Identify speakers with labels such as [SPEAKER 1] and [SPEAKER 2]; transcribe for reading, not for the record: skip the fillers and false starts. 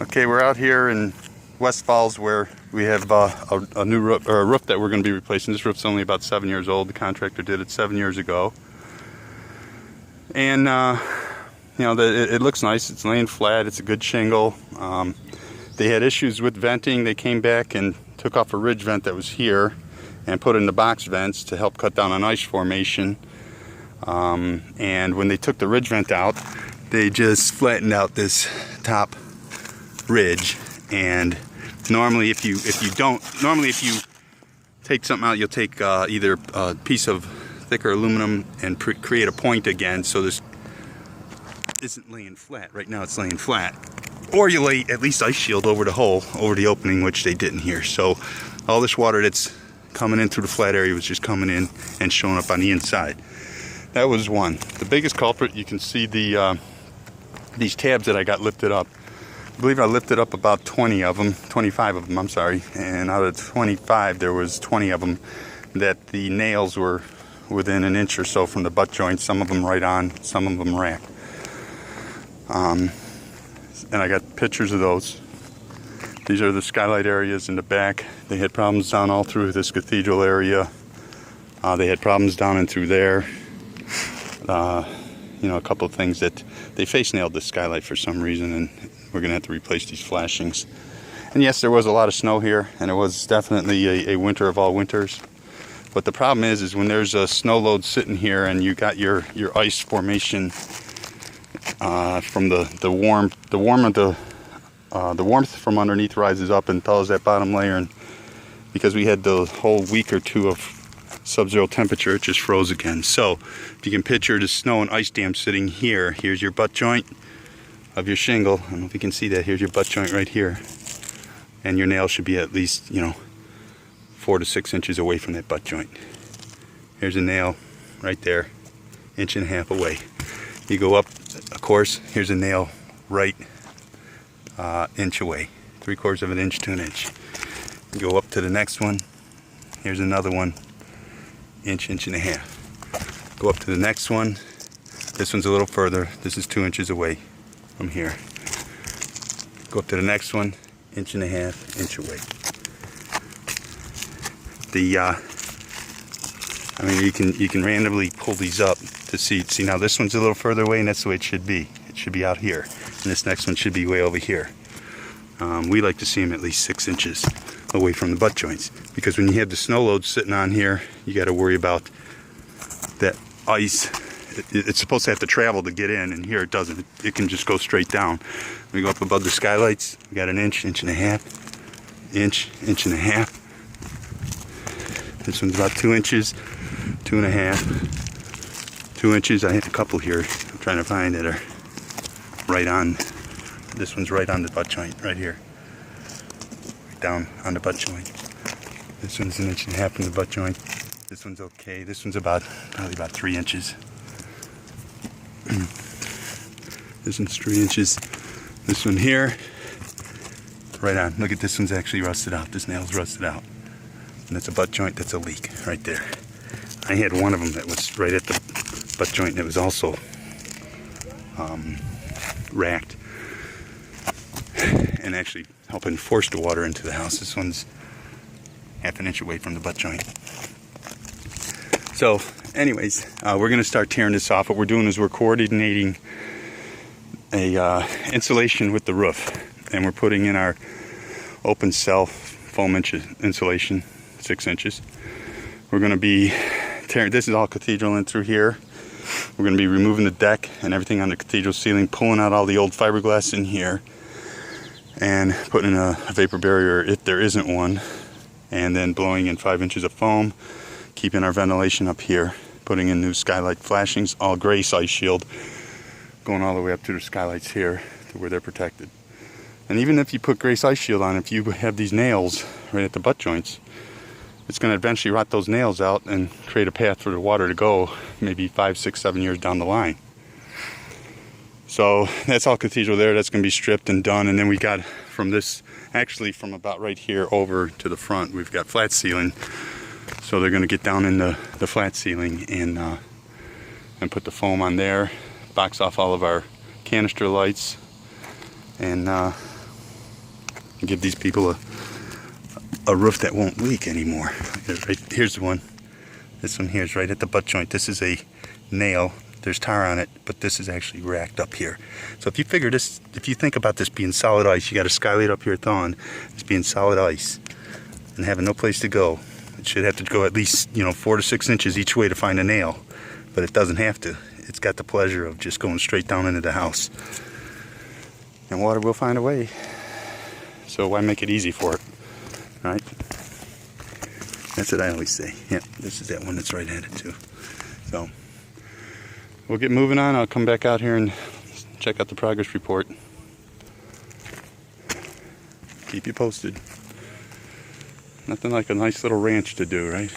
[SPEAKER 1] Okay, we're out here in West Falls where we have a new roof, or a roof that we're going to be replacing. This roof's only about 7 years old. The contractor did it 7 years ago. And, you know, it looks nice. It's laying flat. It's a good shingle. They had issues with venting. They came back and took off a ridge vent that was here and put in the box vents to help cut down on ice formation. And when they took the ridge vent out, they just flattened out this top ridge. And normally if you take something out, you'll take either a piece of thicker aluminum and create a point again, so this isn't laying flat. Right now it's laying flat. Or you lay at least ice shield over the hole, over the opening, which they didn't here. So all this water that's coming in through the flat area was just coming in and showing up on the inside. That was one. The biggest culprit, you can see the these tabs that I got lifted up. I believe I lifted up about 20 of them, 25 of them, I'm sorry. And out of 25, there was 20 of them that the nails were within an inch or so from the butt joint. Some of them right on, some of them racked. And I got pictures of those. These are the skylight areas in the back. They had problems down all through this cathedral area. They had problems down and through there. You know, a couple of things that they face nailed this skylight for some reason, and we're gonna have to replace these flashings. And yes, there was a lot of snow here, and it was definitely a winter of all winters. But the problem is when there's a snow load sitting here and you got your ice formation from the warmth from underneath rises up and thaws that bottom layer, and because we had the whole week or two of sub-zero temperature, it just froze again. So if you can picture the snow and ice dam sitting here, here's your butt joint of your shingle. I don't know if you can see that. Here's your butt joint right here, and your nail should be at least, you know, 4 to 6 inches away from that butt joint. Here's a nail right there, 1.5 inches away. You go up, of course, here's a nail right inch away, 3/4 of an inch to an inch. You go up to the next one, here's another one, 1.5 inches. Go up to the next one. This one's a little further. This is 2 inches away from here. Go up to the next one, 1.5 inches away. I mean, you can randomly pull these up to see. See, now this one's a little further away, and that's the way it should be. It should be out here, and this next one should be way over here. We like to see them at least 6 inches away from the butt joints, because when you have the snow load sitting on here, you got to worry about that ice. It's supposed to have to travel to get in, and here it doesn't. It can just go straight down. We go up above the skylights, we got an inch, 1.5 inch, 1.5 inch. This one's about 2 inches, 2.5, 2 inches. I have a couple here I'm trying to find that are right on. This one's right on the butt joint, right here. Right down on the butt joint. This one's 1.5 inches from the butt joint. This one's okay. This one's probably about 3 inches. This one's 3 inches. This one here, right on. Look at this one's actually rusted out. This nail's rusted out. And that's a butt joint, that's a leak right there. I had one of them that was right at the butt joint that was also racked and actually helping force the water into the house. This one's 1/2 inch away from the butt joint. So anyways, we're going to start tearing this off. What we're doing is we're coordinating a insulation with the roof, and we're putting in our open cell foam insulation, 6 inches. We're going to be tearing, this is all cathedral in through here. We're going to be removing the deck and everything on the cathedral ceiling, pulling out all the old fiberglass in here, and putting in a vapor barrier if there isn't one, and then blowing in 5 inches of foam, keeping our ventilation up here, putting in new skylight flashings, all gray ice shield, going all the way up to the skylights here to where they're protected. And even if you put gray ice shield on, if you have these nails right at the butt joints, it's going to eventually rot those nails out and create a path for the water to go maybe 5, 6, 7 years down the line. So that's all cathedral there. That's going to be stripped and done. And then we got from this, actually from about right here over to the front, we've got flat ceiling. So they're going to get down in the flat ceiling and put the foam on there, box off all of our canister lights, and and give these people a roof that won't leak anymore. Here's the one. This one here is right at the butt joint. This is a nail. There's tar on it, but this is actually racked up here. So if you figure this, if you think about this being solid ice, you got a skylight up here thawing, it's being solid ice and having no place to go. It should have to go at least, 4 to 6 inches each way to find a nail, but it doesn't have to. It's got the pleasure of just going straight down into the house. And water will find a way. So why make it easy for it, right? That's what I always say. Yep, this is that one that's right at it too. So we'll get moving on. I'll come back out here and check out the progress report. Keep you posted. Nothing like a nice little ranch to do, right?